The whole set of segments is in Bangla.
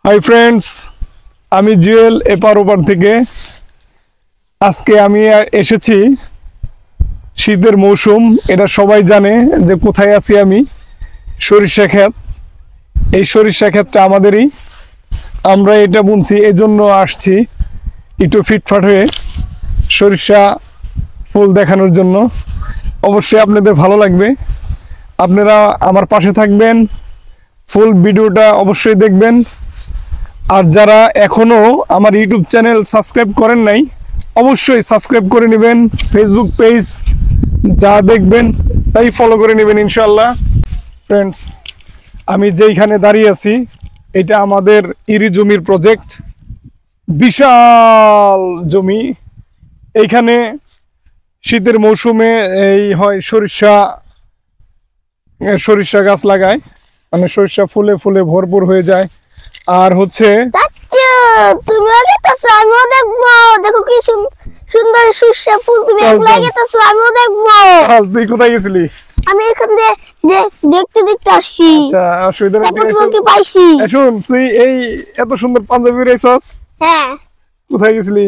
হাই ফ্রেন্ডস, আমি জুয়েল এপার ওপার থেকে। আজকে আমি এসেছি শীতের মৌসুম, এটা সবাই জানে যে কোথায় আছি আমি। সরিষা ক্ষেত, এই সরিষা ক্ষেতটা আমাদেরই, আমরা এটা বুনছি, এই জন্য আসছি একটু ফিটফাট হয়ে সরিষা ফুল দেখানোর জন্য। অবশ্যই আপনাদের ভালো লাগবে, আপনারা আমার পাশে থাকবেন, ফুল ভিডিওটা অবশ্যই দেখবেন। আর যারা এখনো আমার ইউটিউব চ্যানেল সাবস্ক্রাইব করেন নাই, অবশ্যই সাবস্ক্রাইব করে নেবেন। ফেসবুক পেজ যা দেখবেন তাই ফলো করে নেবেন ইনশাল্লাহ। ফ্রেন্ডস, আমি যেইখানে দাঁড়িয়ে আছি এটা আমাদের ইরি জমির প্রজেক্ট, বিশাল জমি। এইখানে শীতের মৌসুমে এই হয় সরিষা গাছ লাগায়, মানে সরিষা ফুলে ফুলে ভরপুর হয়ে যায়। আর হচ্ছে তুমি লাগাইতেছো, আমিও দেখবো। দেখো কি সুন্দর সরিষা ফুল তুমি লাগাইতেছো, আমিও দেখবো। তুই কোথায় গেছিলি? আমি এখান দিয়ে দেখতে দেখতে আসছি। আচ্ছা, অসুবিধা নেই। তোমাকে পাইছি। শুন, তুই এই এত সুন্দর পাঞ্জাবি পরেছস, হ্যাঁ। কোথায় গেছিলি?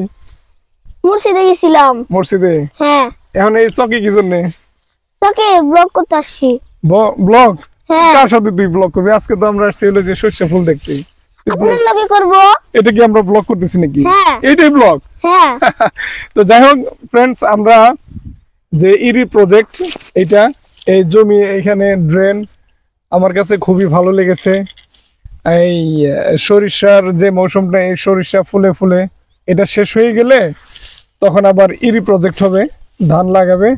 মুর্শিদে গেছিলাম। মসজিদে? হ্যাঁ। এখন এই চকে কি জন্য? চকে ব্লগ করতে আসছি। ব্লগ? হ্যাঁ। কার সাথে তুই ব্লগ করবি? আজকে তো আমরা আসছি হলো যে সরিষা ফুল দেখতে। আপনার লগে করব। এটা কি আমরা ব্লগ করতেছি নাকি? হ্যাঁ। এইটাই ব্লগ? হ্যাঁ। তো যাই হোক ফ্রেন্ডস, আমরা যে ইরি প্রজেক্ট, এটা এই জমি, এখানে ড্রেন আমার কাছে খুবই ভালো লেগেছে। এই সরিষার যে মৌসুমটা, এই সরিষা ফুলে ফুলে এটা শেষ হয়ে গেলে তখন আবার ইরি প্রজেক্ট হবে, ধান লাগাবে।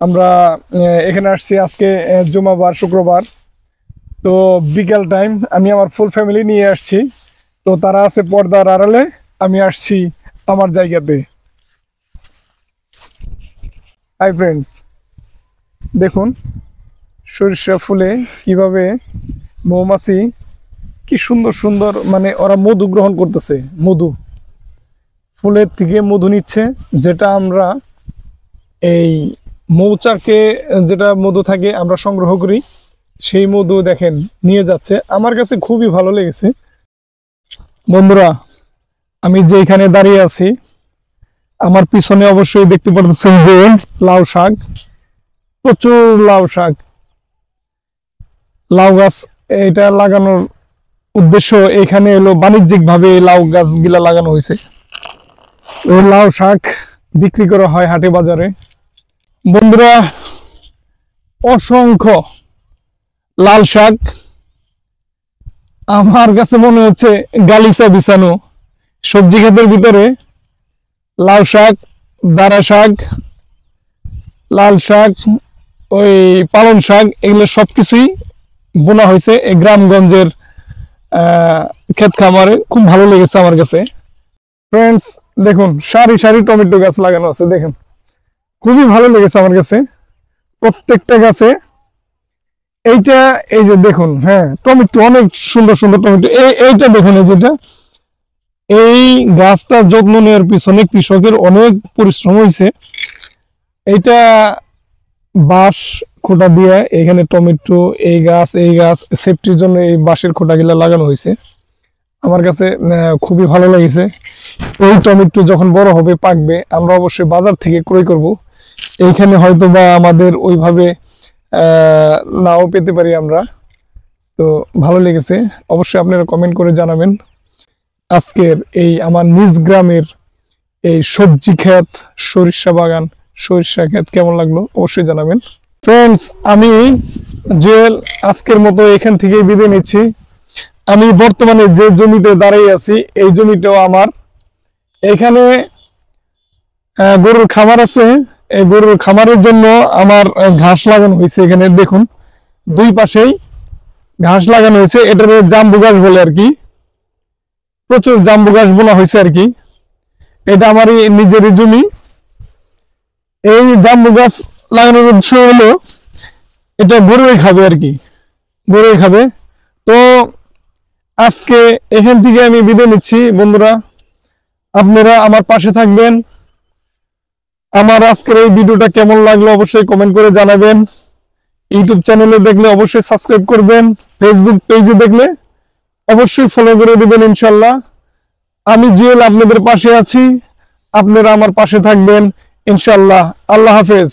আমরা এখানে আসছি আজকে জুমাবার, শুক্রবার, তো বিকাল টাইম। আমি আমার ফুল ফ্যামিলি নিয়ে আসছি, তো তারা আছে পর্দার আড়ালে, আমি আসছি আমার জায়গাতে। হাই ফ্রেন্ডস, দেখুন সরিষা ফুলে কিভাবে মৌমাছি কি সুন্দর সুন্দর, মানে ওরা মধু গ্রহণ করতেছে, মধু ফুলের থেকে মধু নিচ্ছে, যেটা আমরা এই মৌচাকে যেটা মধু থাকে আমরা সংগ্রহ করি, সেই মধু দেখেন নিয়ে যাচ্ছে। আমার কাছে খুবই ভালো লেগেছে। বন্ধুরা, আমি যেখানে দাঁড়িয়ে আছি আমার পিছনে অবশ্যই দেখতে পাচ্ছেন যে লাউ শাক, প্রচুর লাউ শাক। লাউ গাছ এটা লাগানোর উদ্দেশ্য এখানে এলো বাণিজ্যিক ভাবে লাউ গাছগুলা লাগানো হয়েছে। ওই লাউ শাক বিক্রি করা হয় হাটে বাজারে। বন্ধুরা, অসংখ্য লাল শাক, আমার কাছে মনে হচ্ছে গালিচা বিছানো। সবজি ক্ষেতের ভিতরে লাউ শাক, দাঁড়া শাক, লাল শাক, ওই পালং শাক, এগুলো সবকিছুই বোনা হয়েছে এই গ্রামগঞ্জের ক্ষেত খামারে। খুব ভালো লেগেছে আমার কাছে। ফ্রেন্ডস দেখুন, সারি সারি টমেটো গাছ লাগানো আছে, দেখেন খুবই ভালো লেগেছে আমার কাছে প্রত্যেকটা গাছে। এইটা এই যে দেখুন, হ্যাঁ টমেটো, অনেক সুন্দর সুন্দর টমেটো। এইটা দেখুন, এই যেটা, এই গাছটা যত্ন নেওয়ার পিছনে কৃষকের অনেক পরিশ্রম হয়েছে। এইটা বাঁশ খোটা দিয়ে এখানে টমেটো, এই গাছ সেফটির জন্য এই বাঁশের খোটাগুলা লাগানো হয়েছে। আমার কাছে খুবই ভালো লেগেছে। এই টমেটো যখন বড় হবে, পাকবে, আমরা অবশ্যই বাজার থেকে ক্রয় করব। এইখানে হয়তো বা আমাদের ওইভাবে নাও পেতে পারি আমরা। তো ভালো লেগেছে, অবশ্যই আপনারা কমেন্ট করে জানাবেন আজকের এই আমার নিজ গ্রামের এই সবজি ক্ষেত, সরিষা বাগান, সরিষা ক্ষেত কেমন লাগলো অবশ্যই জানাবেন। ফ্রেন্ডস, আমি জুয়েল আজকের মতো এখান থেকে বিদায় নিচ্ছি। আমি বর্তমানে যে জমিতে দাঁড়িয়ে আছি এই জমিটাও আমার। এখানে গরুর খামার আছে, এই গরুর খামারের জন্য আমার ঘাস লাগানো হয়েছে। এখানে দেখুন দুই পাশেই ঘাস লাগানো হয়েছে, এটার জাম্বু গাছ বলে আর কি। প্রচুর জাম্বু গাছ বোনা হয়েছে আর কি। এটা আমারই নিজেরই জমি। এই জাম্বু গাছ লাগানোর উদ্দেশ্য হলো এটা গরুই খাবে আর কি, গরুই খাবে। তো আজকে এখান থেকে আমি বিদায় নিচ্ছি। বন্ধুরা, আপনারা আমার পাশে থাকবেন। আমার আজকের এই ভিডিওটা কেমন লাগলো অবশ্যই কমেন্ট করে জানাবেন। ইউটিউব চ্যানেলে দেখলে অবশ্যই সাবস্ক্রাইব করবেন। ফেসবুক পেজে দেখলে অবশ্যই ফলো করে দিবেন ইনশাল্লাহ। আমি জুয়েল আপনাদের পাশে আছি, আপনারা আমার পাশে থাকবেন ইনশাল্লাহ। আল্লাহ হাফেজ।